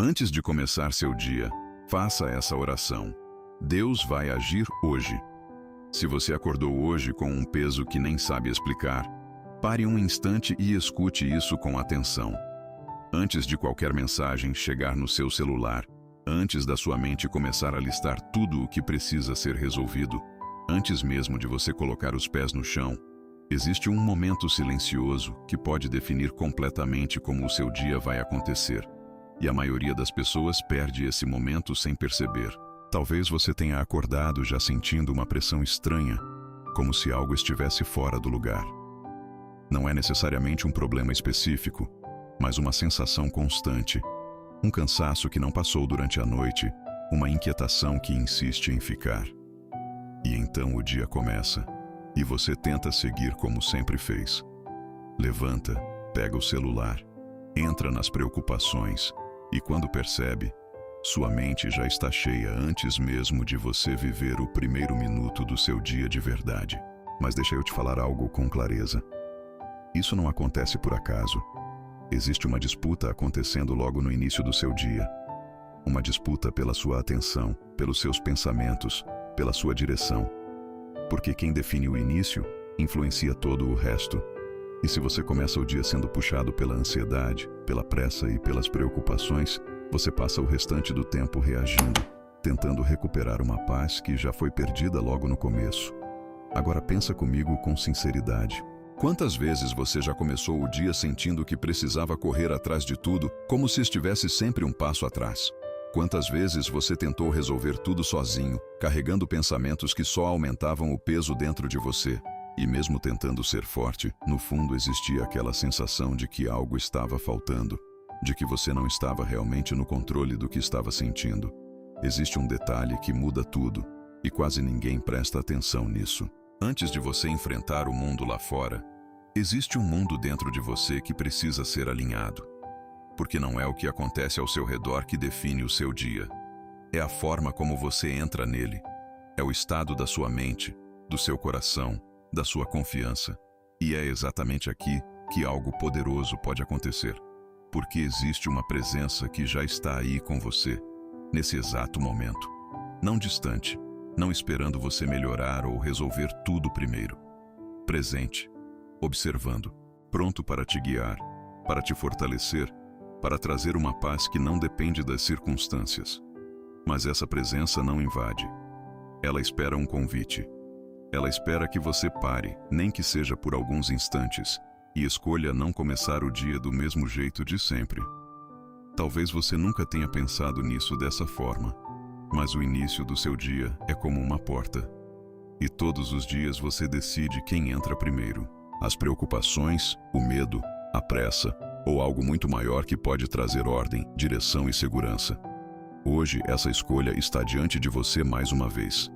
Antes de começar seu dia, faça essa oração. Deus vai agir hoje. Se você acordou hoje com um peso que nem sabe explicar, pare um instante e escute isso com atenção. Antes de qualquer mensagem chegar no seu celular, antes da sua mente começar a listar tudo o que precisa ser resolvido, antes mesmo de você colocar os pés no chão, existe um momento silencioso que pode definir completamente como o seu dia vai acontecer. E a maioria das pessoas perde esse momento sem perceber. Talvez você tenha acordado já sentindo uma pressão estranha, como se algo estivesse fora do lugar. Não é necessariamente um problema específico, mas uma sensação constante, um cansaço que não passou durante a noite, uma inquietação que insiste em ficar. E então o dia começa, e você tenta seguir como sempre fez. Levanta, pega o celular, entra nas preocupações, e quando percebe, sua mente já está cheia antes mesmo de você viver o primeiro minuto do seu dia de verdade. Mas deixa eu te falar algo com clareza. Isso não acontece por acaso. Existe uma disputa acontecendo logo no início do seu dia. Uma disputa pela sua atenção, pelos seus pensamentos, pela sua direção. Porque quem define o início, influencia todo o resto. E se você começa o dia sendo puxado pela ansiedade, pela pressa e pelas preocupações, você passa o restante do tempo reagindo, tentando recuperar uma paz que já foi perdida logo no começo. Agora pensa comigo com sinceridade. Quantas vezes você já começou o dia sentindo que precisava correr atrás de tudo, como se estivesse sempre um passo atrás? Quantas vezes você tentou resolver tudo sozinho, carregando pensamentos que só aumentavam o peso dentro de você? E mesmo tentando ser forte, no fundo existia aquela sensação de que algo estava faltando, de que você não estava realmente no controle do que estava sentindo. Existe um detalhe que muda tudo, e quase ninguém presta atenção nisso. Antes de você enfrentar o mundo lá fora, existe um mundo dentro de você que precisa ser alinhado. Porque não é o que acontece ao seu redor que define o seu dia. É a forma como você entra nele. É o estado da sua mente, do seu coração, da sua confiança. E é exatamente aqui que algo poderoso pode acontecer. Porque existe uma presença que já está aí com você, nesse exato momento. Não distante, não esperando você melhorar ou resolver tudo primeiro. Presente, observando, pronto para te guiar, para te fortalecer, para trazer uma paz que não depende das circunstâncias. Mas essa presença não invade. Ela espera um convite. Ela espera que você pare, nem que seja por alguns instantes, e escolha não começar o dia do mesmo jeito de sempre. Talvez você nunca tenha pensado nisso dessa forma, mas o início do seu dia é como uma porta. E todos os dias você decide quem entra primeiro. As preocupações, o medo, a pressa, ou algo muito maior que pode trazer ordem, direção e segurança. Hoje essa escolha está diante de você mais uma vez.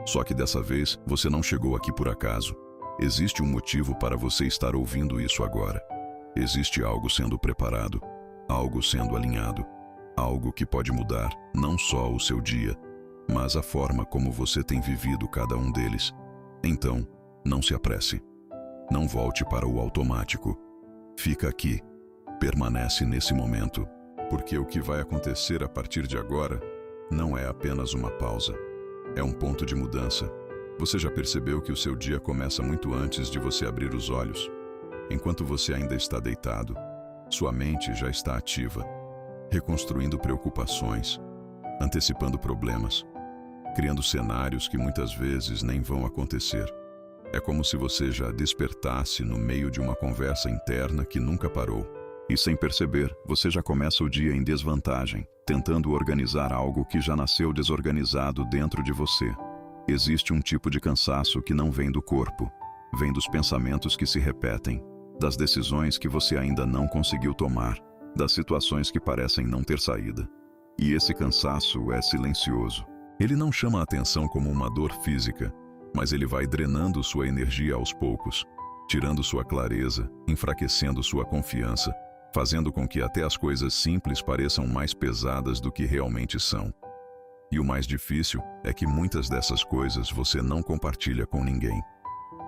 Só que dessa vez você não chegou aqui por acaso. Existe um motivo para você estar ouvindo isso agora. Existe algo sendo preparado, algo sendo alinhado, algo que pode mudar não só o seu dia, mas a forma como você tem vivido cada um deles. Então, não se apresse. Não volte para o automático. Fica aqui. Permanece nesse momento, porque o que vai acontecer a partir de agora não é apenas uma pausa. É um ponto de mudança. Você já percebeu que o seu dia começa muito antes de você abrir os olhos? Enquanto você ainda está deitado, sua mente já está ativa, reconstruindo preocupações, antecipando problemas, criando cenários que muitas vezes nem vão acontecer. É como se você já despertasse no meio de uma conversa interna que nunca parou. E sem perceber, você já começa o dia em desvantagem, tentando organizar algo que já nasceu desorganizado dentro de você. Existe um tipo de cansaço que não vem do corpo, vem dos pensamentos que se repetem, das decisões que você ainda não conseguiu tomar, das situações que parecem não ter saída. E esse cansaço é silencioso. Ele não chama a atenção como uma dor física, mas ele vai drenando sua energia aos poucos, tirando sua clareza, enfraquecendo sua confiança, fazendo com que até as coisas simples pareçam mais pesadas do que realmente são. E o mais difícil é que muitas dessas coisas você não compartilha com ninguém.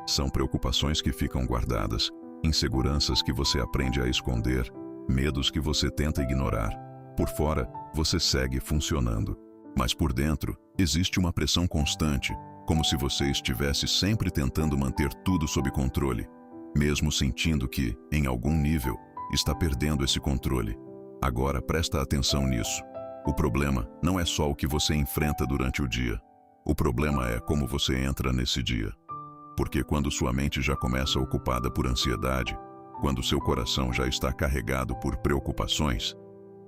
São preocupações que ficam guardadas, inseguranças que você aprende a esconder, medos que você tenta ignorar, Por fora, você segue funcionando, mas por dentro existe uma pressão constante, como se você estivesse sempre tentando manter tudo sob controle, mesmo sentindo que, em algum nível, está perdendo esse controle. Agora presta atenção nisso. O problema não é só o que você enfrenta durante o dia. O problema é como você entra nesse dia. Porque quando sua mente já começa ocupada por ansiedade, quando seu coração já está carregado por preocupações,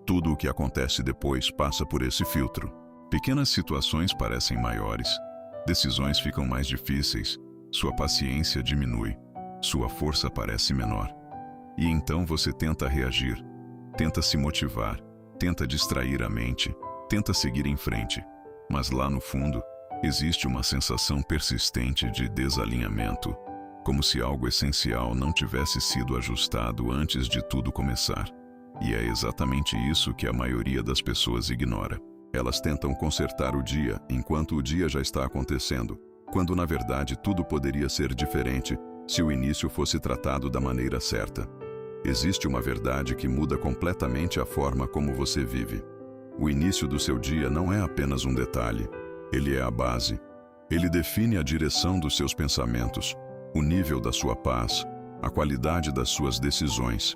tudo o que acontece depois passa por esse filtro. Pequenas situações parecem maiores, decisões ficam mais difíceis, sua paciência diminui, sua força parece menor. E então você tenta reagir, tenta se motivar, tenta distrair a mente, tenta seguir em frente. Mas lá no fundo, existe uma sensação persistente de desalinhamento, como se algo essencial não tivesse sido ajustado antes de tudo começar. E é exatamente isso que a maioria das pessoas ignora. Elas tentam consertar o dia enquanto o dia já está acontecendo, quando na verdade tudo poderia ser diferente se o início fosse tratado da maneira certa. Existe uma verdade que muda completamente a forma como você vive. O início do seu dia não é apenas um detalhe, ele é a base. Ele define a direção dos seus pensamentos, o nível da sua paz, a qualidade das suas decisões.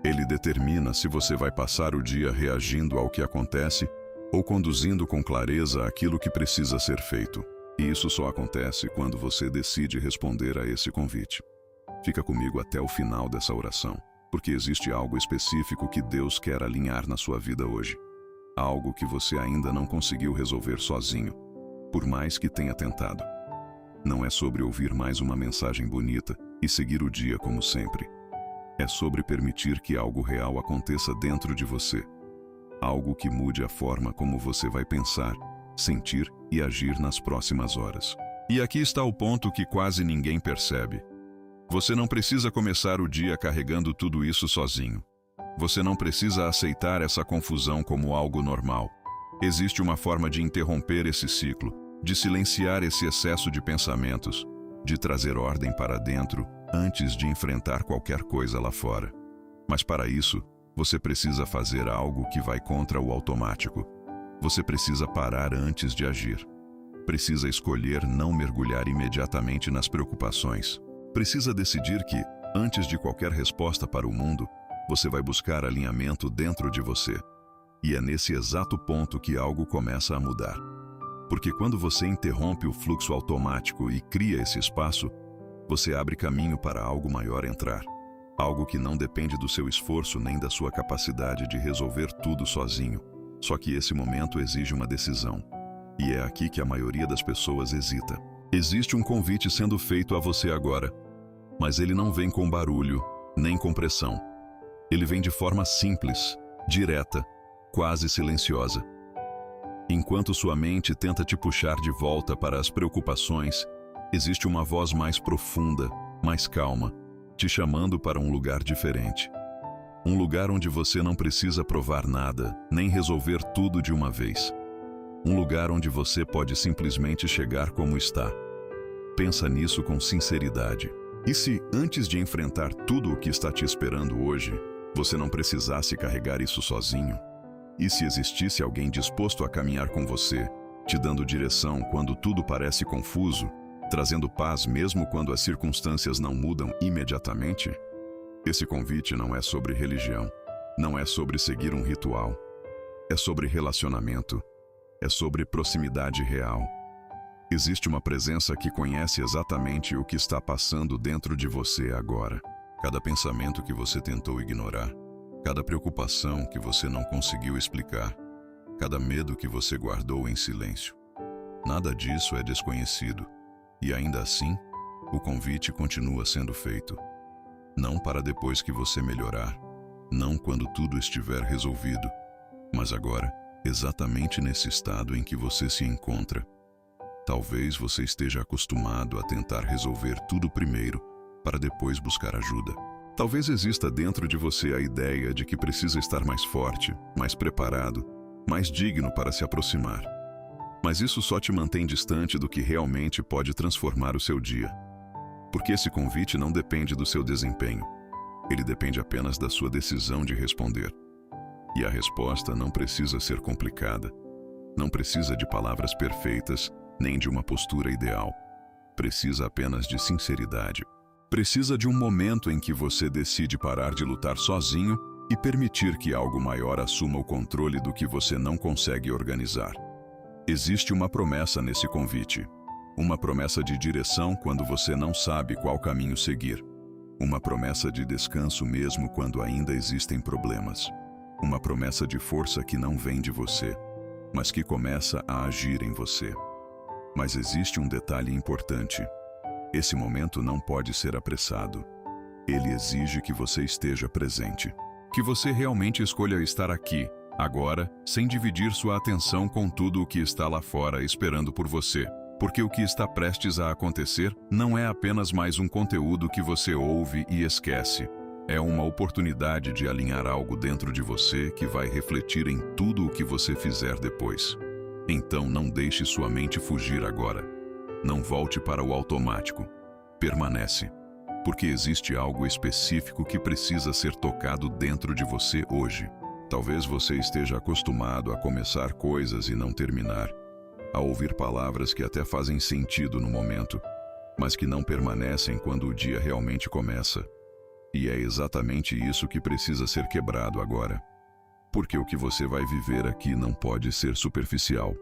Ele determina se você vai passar o dia reagindo ao que acontece ou conduzindo com clareza aquilo que precisa ser feito. E isso só acontece quando você decide responder a esse convite. Fica comigo até o final dessa oração, porque existe algo específico que Deus quer alinhar na sua vida hoje. Algo que você ainda não conseguiu resolver sozinho, por mais que tenha tentado. Não é sobre ouvir mais uma mensagem bonita e seguir o dia como sempre. É sobre permitir que algo real aconteça dentro de você. Algo que mude a forma como você vai pensar, sentir e agir nas próximas horas. E aqui está o ponto que quase ninguém percebe. Você não precisa começar o dia carregando tudo isso sozinho. Você não precisa aceitar essa confusão como algo normal. Existe uma forma de interromper esse ciclo, de silenciar esse excesso de pensamentos, de trazer ordem para dentro antes de enfrentar qualquer coisa lá fora. Mas para isso, você precisa fazer algo que vai contra o automático. Você precisa parar antes de agir. Precisa escolher não mergulhar imediatamente nas preocupações. Precisa decidir que, antes de qualquer resposta para o mundo, você vai buscar alinhamento dentro de você. E é nesse exato ponto que algo começa a mudar. Porque quando você interrompe o fluxo automático e cria esse espaço, você abre caminho para algo maior entrar. Algo que não depende do seu esforço nem da sua capacidade de resolver tudo sozinho. Só que esse momento exige uma decisão. E é aqui que a maioria das pessoas hesita. Existe um convite sendo feito a você agora, mas ele não vem com barulho, nem com pressão. Ele vem de forma simples, direta, quase silenciosa. Enquanto sua mente tenta te puxar de volta para as preocupações, existe uma voz mais profunda, mais calma, te chamando para um lugar diferente. Um lugar onde você não precisa provar nada, nem resolver tudo de uma vez. Um lugar onde você pode simplesmente chegar como está. Pensa nisso com sinceridade. E se, antes de enfrentar tudo o que está te esperando hoje, você não precisasse carregar isso sozinho? E se existisse alguém disposto a caminhar com você, te dando direção quando tudo parece confuso, trazendo paz mesmo quando as circunstâncias não mudam imediatamente? Esse convite não é sobre religião, não é sobre seguir um ritual. É sobre relacionamento, é sobre proximidade real. Existe uma presença que conhece exatamente o que está passando dentro de você agora. Cada pensamento que você tentou ignorar, cada preocupação que você não conseguiu explicar, cada medo que você guardou em silêncio. Nada disso é desconhecido. E ainda assim, o convite continua sendo feito. Não para depois que você melhorar, não quando tudo estiver resolvido, mas agora, exatamente nesse estado em que você se encontra. Talvez você esteja acostumado a tentar resolver tudo primeiro, para depois buscar ajuda. Talvez exista dentro de você a ideia de que precisa estar mais forte, mais preparado, mais digno para se aproximar. Mas isso só te mantém distante do que realmente pode transformar o seu dia. Porque esse convite não depende do seu desempenho. Ele depende apenas da sua decisão de responder. E a resposta não precisa ser complicada. Não precisa de palavras perfeitas, nem de uma postura ideal. Precisa apenas de sinceridade. Precisa de um momento em que você decide parar de lutar sozinho e permitir que algo maior assuma o controle do que você não consegue organizar. Existe uma promessa nesse convite. Uma promessa de direção quando você não sabe qual caminho seguir. Uma promessa de descanso mesmo quando ainda existem problemas. Uma promessa de força que não vem de você, mas que começa a agir em você. Mas existe um detalhe importante. Esse momento não pode ser apressado. Ele exige que você esteja presente. Que você realmente escolha estar aqui, agora, sem dividir sua atenção com tudo o que está lá fora esperando por você. Porque o que está prestes a acontecer não é apenas mais um conteúdo que você ouve e esquece. É uma oportunidade de alinhar algo dentro de você que vai refletir em tudo o que você fizer depois. Então não deixe sua mente fugir agora. Não volte para o automático. Permanece. Porque existe algo específico que precisa ser tocado dentro de você hoje. Talvez você esteja acostumado a começar coisas e não terminar, a ouvir palavras que até fazem sentido no momento, mas que não permanecem quando o dia realmente começa. E é exatamente isso que precisa ser quebrado agora. Porque o que você vai viver aqui não pode ser superficial.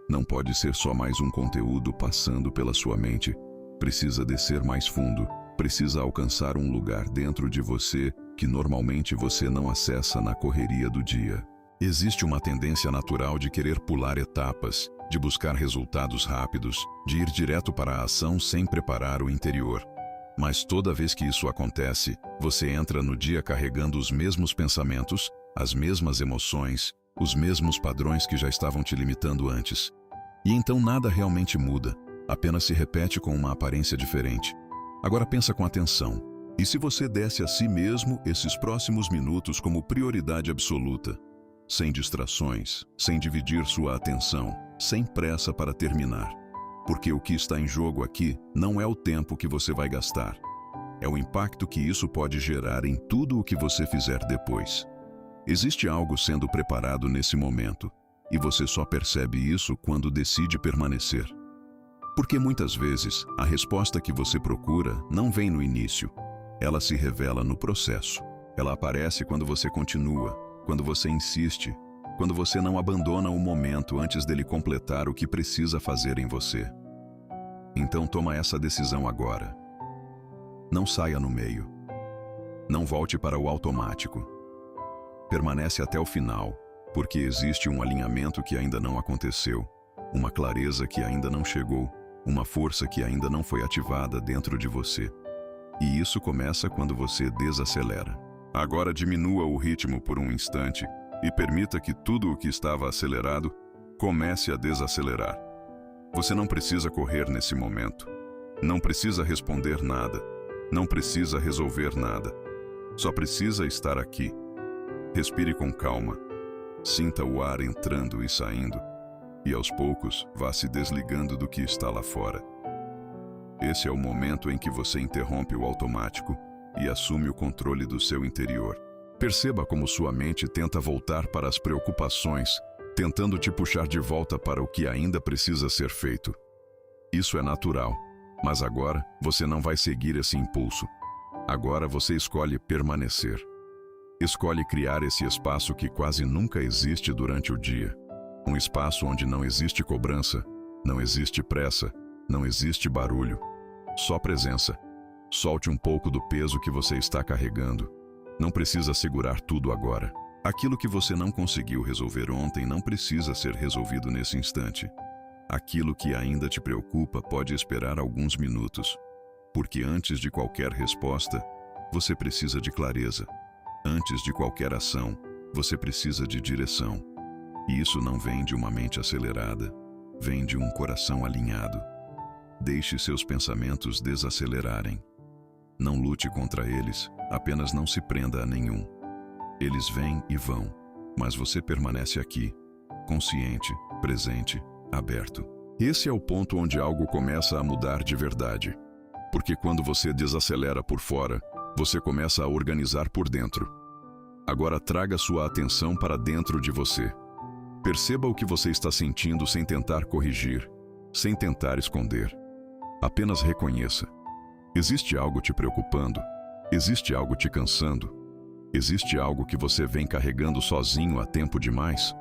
Não pode ser só mais um conteúdo passando pela sua mente. Precisa descer mais fundo. Precisa alcançar um lugar dentro de você que normalmente você não acessa na correria do dia. Existe uma tendência natural de querer pular etapas, de buscar resultados rápidos, de ir direto para a ação sem preparar o interior. Mas toda vez que isso acontece, você entra no dia carregando os mesmos pensamentos, as mesmas emoções, os mesmos padrões que já estavam te limitando antes. E então nada realmente muda, apenas se repete com uma aparência diferente. Agora pensa com atenção. E se você desse a si mesmo esses próximos minutos como prioridade absoluta? Sem distrações, sem dividir sua atenção, sem pressa para terminar. Porque o que está em jogo aqui não é o tempo que você vai gastar. É o impacto que isso pode gerar em tudo o que você fizer depois. Existe algo sendo preparado nesse momento, e você só percebe isso quando decide permanecer. Porque muitas vezes, a resposta que você procura não vem no início. Ela se revela no processo. Ela aparece quando você continua, quando você insiste, quando você não abandona o momento antes dele completar o que precisa fazer em você. Então toma essa decisão agora. Não saia no meio. Não volte para o automático. Permanece até o final, porque existe um alinhamento que ainda não aconteceu, uma clareza que ainda não chegou, uma força que ainda não foi ativada dentro de você. E isso começa quando você desacelera. Agora diminua o ritmo por um instante e permita que tudo o que estava acelerado comece a desacelerar. Você não precisa correr nesse momento. Não precisa responder nada. Não precisa resolver nada. Só precisa estar aqui. Respire com calma. Sinta o ar entrando e saindo. E aos poucos, vá se desligando do que está lá fora. Esse é o momento em que você interrompe o automático e assume o controle do seu interior. Perceba como sua mente tenta voltar para as preocupações, tentando te puxar de volta para o que ainda precisa ser feito. Isso é natural, mas agora você não vai seguir esse impulso. Agora você escolhe permanecer. Escolhe criar esse espaço que quase nunca existe durante o dia. Um espaço onde não existe cobrança, não existe pressa, não existe barulho. Só presença. Solte um pouco do peso que você está carregando. Não precisa segurar tudo agora. Aquilo que você não conseguiu resolver ontem não precisa ser resolvido nesse instante. Aquilo que ainda te preocupa pode esperar alguns minutos. Porque antes de qualquer resposta, você precisa de clareza. Antes de qualquer ação, você precisa de direção. E isso não vem de uma mente acelerada, vem de um coração alinhado. Deixe seus pensamentos desacelerarem. Não lute contra eles, apenas não se prenda a nenhum. Eles vêm e vão, mas você permanece aqui, consciente, presente, aberto. Esse é o ponto onde algo começa a mudar de verdade. Porque quando você desacelera por fora, você começa a organizar por dentro. Agora traga sua atenção para dentro de você. Perceba o que você está sentindo sem tentar corrigir, sem tentar esconder. Apenas reconheça. Existe algo te preocupando? Existe algo te cansando? Existe algo que você vem carregando sozinho há tempo demais?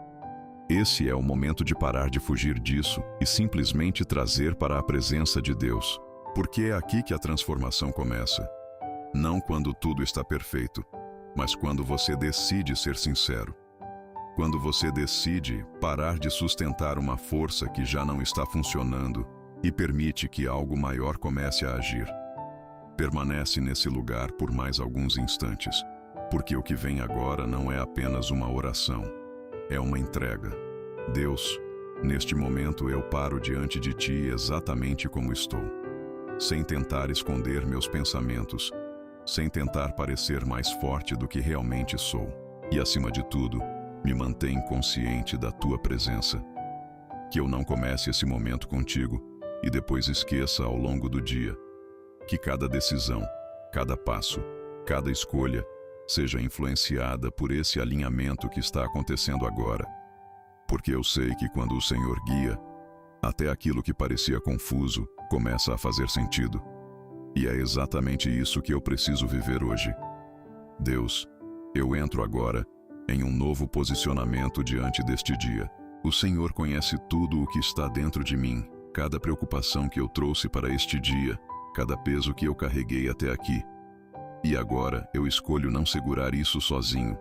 Esse é o momento de parar de fugir disso e simplesmente trazer para a presença de Deus, porque é aqui que a transformação começa. Não quando tudo está perfeito, mas quando você decide ser sincero. Quando você decide parar de sustentar uma força que já não está funcionando e permite que algo maior comece a agir. Permanece nesse lugar por mais alguns instantes, porque o que vem agora não é apenas uma oração, é uma entrega. Deus, neste momento eu paro diante de Ti exatamente como estou, sem tentar esconder meus pensamentos, sem tentar parecer mais forte do que realmente sou. E acima de tudo, me mantém consciente da Tua presença. Que eu não comece esse momento contigo e depois esqueça ao longo do dia. Que cada decisão, cada passo, cada escolha seja influenciada por esse alinhamento que está acontecendo agora. Porque eu sei que quando o Senhor guia, até aquilo que parecia confuso começa a fazer sentido. E é exatamente isso que eu preciso viver hoje. Deus, eu entro agora em um novo posicionamento diante deste dia. O Senhor conhece tudo o que está dentro de mim, cada preocupação que eu trouxe para este dia, cada peso que eu carreguei até aqui. E agora eu escolho não segurar isso sozinho.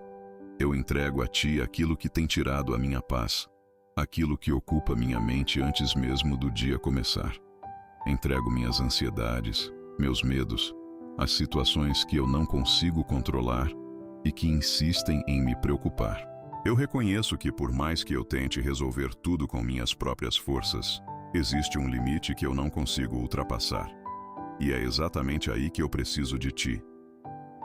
Eu entrego a Ti aquilo que tem tirado a minha paz, aquilo que ocupa minha mente antes mesmo do dia começar. Entrego minhas ansiedades, meus medos, as situações que eu não consigo controlar e que insistem em me preocupar. Eu reconheço que por mais que eu tente resolver tudo com minhas próprias forças, existe um limite que eu não consigo ultrapassar. E é exatamente aí que eu preciso de Ti.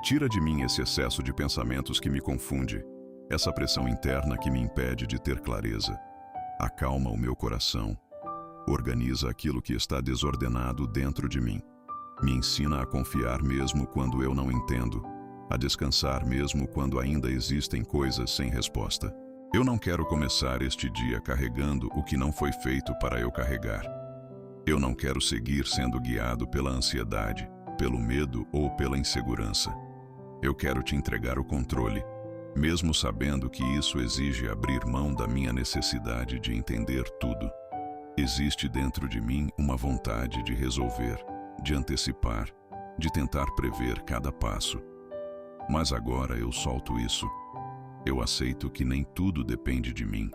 Tira de mim esse excesso de pensamentos que me confunde, essa pressão interna que me impede de ter clareza. Acalma o meu coração. Organiza aquilo que está desordenado dentro de mim. Me ensina a confiar mesmo quando eu não entendo, a descansar mesmo quando ainda existem coisas sem resposta. Eu não quero começar este dia carregando o que não foi feito para eu carregar. Eu não quero seguir sendo guiado pela ansiedade, pelo medo ou pela insegurança. Eu quero Te entregar o controle, mesmo sabendo que isso exige abrir mão da minha necessidade de entender tudo. Existe dentro de mim uma vontade de resolver, de antecipar, de tentar prever cada passo. Mas agora eu solto isso. Eu aceito que nem tudo depende de mim.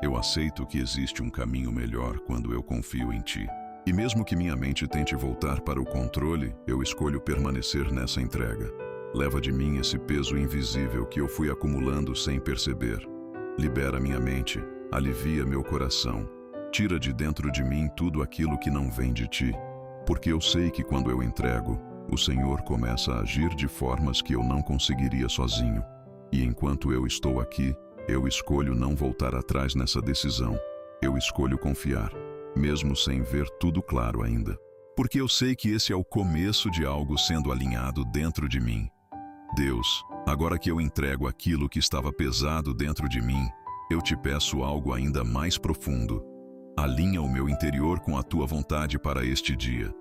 Eu aceito que existe um caminho melhor quando eu confio em Ti. E mesmo que minha mente tente voltar para o controle, eu escolho permanecer nessa entrega. Leva de mim esse peso invisível que eu fui acumulando sem perceber. Libera minha mente, alivia meu coração. Tira de dentro de mim tudo aquilo que não vem de Ti. Porque eu sei que quando eu entrego, o Senhor começa a agir de formas que eu não conseguiria sozinho. E enquanto eu estou aqui, eu escolho não voltar atrás nessa decisão. Eu escolho confiar, mesmo sem ver tudo claro ainda. Porque eu sei que esse é o começo de algo sendo alinhado dentro de mim. Deus, agora que eu entrego aquilo que estava pesado dentro de mim, eu Te peço algo ainda mais profundo. Alinha o meu interior com a Tua vontade para este dia.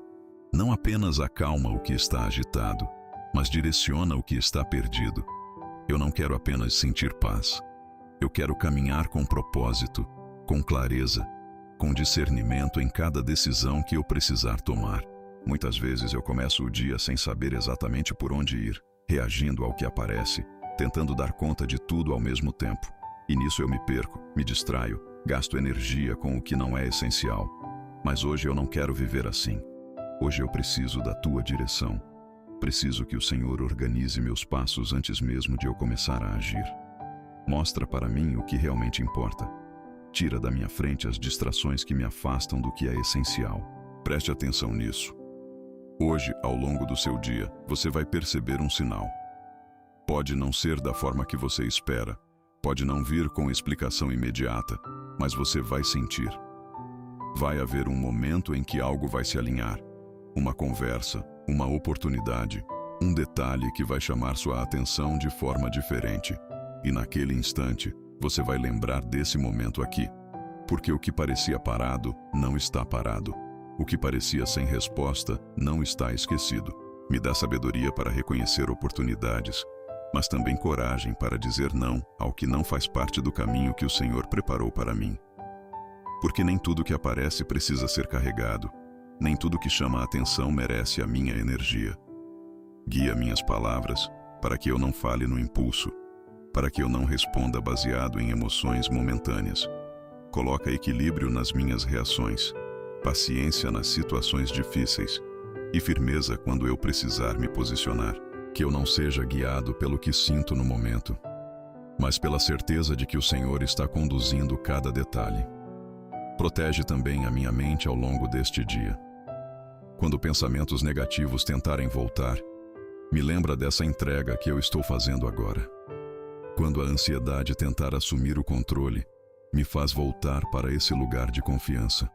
Não apenas acalma o que está agitado, mas direciona o que está perdido. Eu não quero apenas sentir paz. Eu quero caminhar com propósito, com clareza, com discernimento em cada decisão que eu precisar tomar. Muitas vezes eu começo o dia sem saber exatamente por onde ir, reagindo ao que aparece, tentando dar conta de tudo ao mesmo tempo. E nisso eu me perco, me distraio, gasto energia com o que não é essencial. Mas hoje eu não quero viver assim. Hoje eu preciso da Tua direção. Preciso que o Senhor organize meus passos antes mesmo de eu começar a agir. Mostra para mim o que realmente importa. Tira da minha frente as distrações que me afastam do que é essencial. Preste atenção nisso. Hoje, ao longo do seu dia, você vai perceber um sinal. Pode não ser da forma que você espera. Pode não vir com explicação imediata, mas você vai sentir. Vai haver um momento em que algo vai se alinhar. Uma conversa, uma oportunidade, Um detalhe que vai chamar sua atenção de forma diferente. E naquele instante, você vai lembrar desse momento aqui. Porque o que parecia parado, não está parado. O que parecia sem resposta, não está esquecido. Me dá sabedoria para reconhecer oportunidades, mas também coragem para dizer não ao que não faz parte do caminho que o Senhor preparou para mim. Porque nem tudo que aparece precisa ser carregado, nem tudo que chama a atenção merece a minha energia. Guia minhas palavras para que eu não fale no impulso, para que eu não responda baseado em emoções momentâneas. Coloca equilíbrio nas minhas reações, paciência nas situações difíceis e firmeza quando eu precisar me posicionar. Que eu não seja guiado pelo que sinto no momento, mas pela certeza de que o Senhor está conduzindo cada detalhe. Protege também a minha mente ao longo deste dia. Quando pensamentos negativos tentarem voltar, me lembra dessa entrega que eu estou fazendo agora. Quando a ansiedade tentar assumir o controle, me faz voltar para esse lugar de confiança.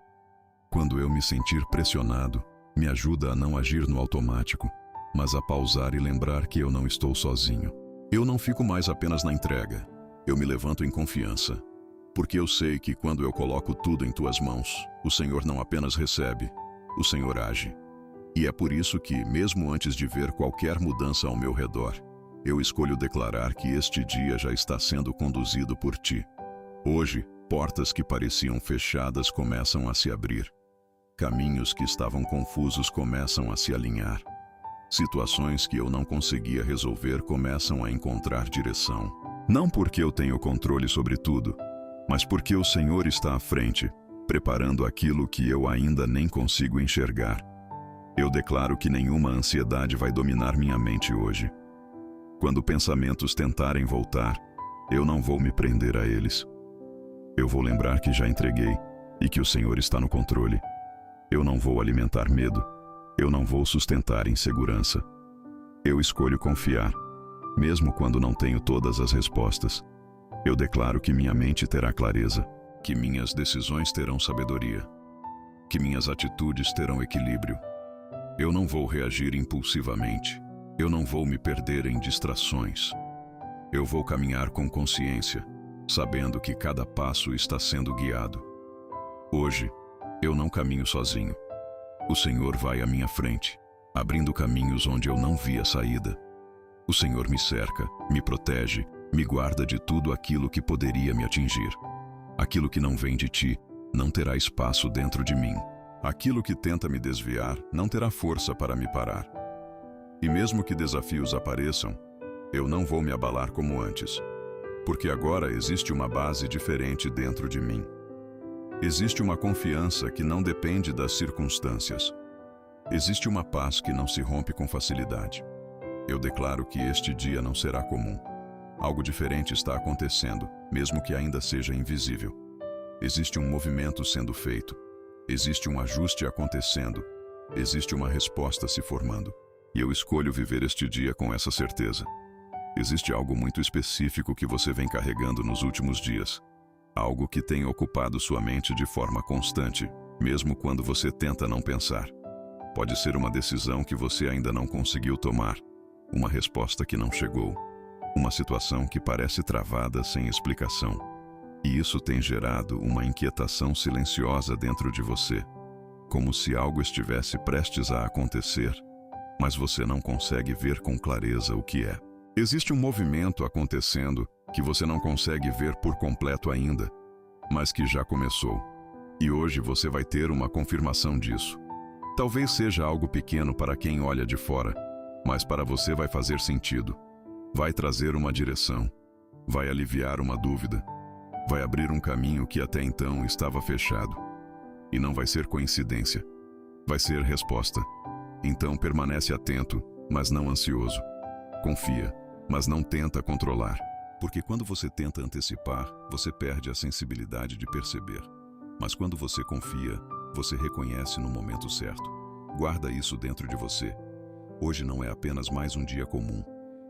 Quando eu me sentir pressionado, me ajuda a não agir no automático, mas a pausar e lembrar que eu não estou sozinho. Eu não fico mais apenas na entrega. Eu me levanto em confiança, porque eu sei que quando eu coloco tudo em tuas mãos, o Senhor não apenas recebe, o Senhor age. E é por isso que, mesmo antes de ver qualquer mudança ao meu redor, eu escolho declarar que este dia já está sendo conduzido por ti. Hoje, portas que pareciam fechadas começam a se abrir. Caminhos que estavam confusos começam a se alinhar. Situações que eu não conseguia resolver começam a encontrar direção. Não porque eu tenho controle sobre tudo, mas porque o Senhor está à frente, preparando aquilo que eu ainda nem consigo enxergar. Eu declaro que nenhuma ansiedade vai dominar minha mente hoje. Quando pensamentos tentarem voltar, eu não vou me prender a eles. Eu vou lembrar que já entreguei e que o Senhor está no controle. Eu não vou alimentar medo. Eu não vou sustentar insegurança. Eu escolho confiar, mesmo quando não tenho todas as respostas. Eu declaro que minha mente terá clareza, que minhas decisões terão sabedoria, que minhas atitudes terão equilíbrio. Eu não vou reagir impulsivamente. Eu não vou me perder em distrações. Eu vou caminhar com consciência, sabendo que cada passo está sendo guiado. Hoje, eu não caminho sozinho. O Senhor vai à minha frente, abrindo caminhos onde eu não via saída. O Senhor me cerca, me protege, me guarda de tudo aquilo que poderia me atingir. Aquilo que não vem de ti não terá espaço dentro de mim. Aquilo que tenta me desviar não terá força para me parar. E mesmo que desafios apareçam, eu não vou me abalar como antes, porque agora existe uma base diferente dentro de mim. Existe uma confiança que não depende das circunstâncias. Existe uma paz que não se rompe com facilidade. Eu declaro que este dia não será comum. Algo diferente está acontecendo, mesmo que ainda seja invisível. Existe um movimento sendo feito. Existe um ajuste acontecendo. Existe uma resposta se formando. E eu escolho viver este dia com essa certeza. Existe algo muito específico que você vem carregando nos últimos dias. Algo que tem ocupado sua mente de forma constante, mesmo quando você tenta não pensar. Pode ser uma decisão que você ainda não conseguiu tomar, uma resposta que não chegou, uma situação que parece travada sem explicação. E isso tem gerado uma inquietação silenciosa dentro de você, como se algo estivesse prestes a acontecer, mas você não consegue ver com clareza o que é. Existe um movimento acontecendo que você não consegue ver por completo ainda, mas que já começou. E hoje você vai ter uma confirmação disso. Talvez seja algo pequeno para quem olha de fora, mas para você vai fazer sentido. Vai trazer uma direção, vai aliviar uma dúvida, vai abrir um caminho que até então estava fechado. E não vai ser coincidência, vai ser resposta. Então permanece atento, mas não ansioso. Confia, mas não tenta controlar. Porque quando você tenta antecipar, você perde a sensibilidade de perceber. Mas quando você confia, você reconhece no momento certo. Guarda isso dentro de você. Hoje não é apenas mais um dia comum.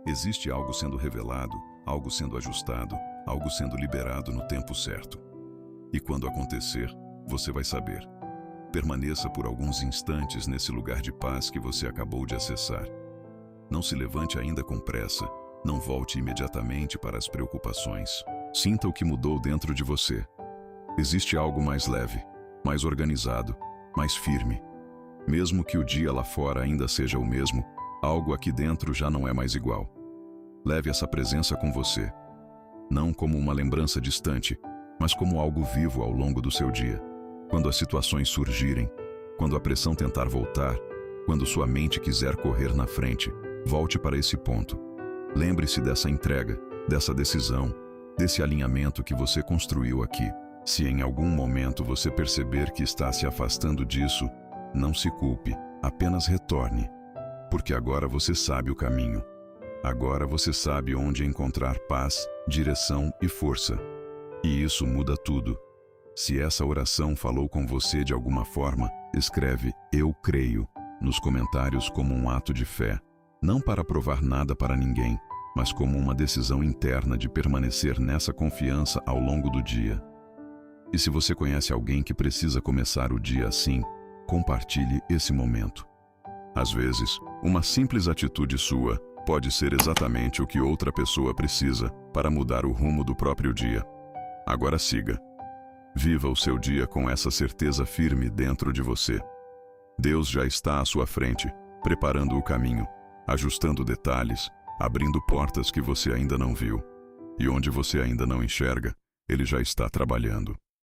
Existe algo sendo revelado, algo sendo ajustado, algo sendo liberado no tempo certo. E quando acontecer, você vai saber. Permaneça por alguns instantes nesse lugar de paz que você acabou de acessar. Não se levante ainda com pressa. Não volte imediatamente para as preocupações. Sinta o que mudou dentro de você. Existe algo mais leve, mais organizado, mais firme. Mesmo que o dia lá fora ainda seja o mesmo, algo aqui dentro já não é mais igual. Leve essa presença com você. Não como uma lembrança distante, mas como algo vivo ao longo do seu dia. Quando as situações surgirem, quando a pressão tentar voltar, quando sua mente quiser correr na frente, volte para esse ponto. Lembre-se dessa entrega, dessa decisão, desse alinhamento que você construiu aqui. Se em algum momento você perceber que está se afastando disso, não se culpe, apenas retorne. Porque agora você sabe o caminho. Agora você sabe onde encontrar paz, direção e força. E isso muda tudo. Se essa oração falou com você de alguma forma, escreve "Eu creio" nos comentários como um ato de fé, não para provar nada para ninguém, mas como uma decisão interna de permanecer nessa confiança ao longo do dia. E se você conhece alguém que precisa começar o dia assim, compartilhe esse momento. Às vezes, uma simples atitude sua pode ser exatamente o que outra pessoa precisa para mudar o rumo do próprio dia. Agora siga. Viva o seu dia com essa certeza firme dentro de você. Deus já está à sua frente, preparando o caminho, ajustando detalhes, abrindo portas que você ainda não viu. E onde você ainda não enxerga, Ele já está trabalhando.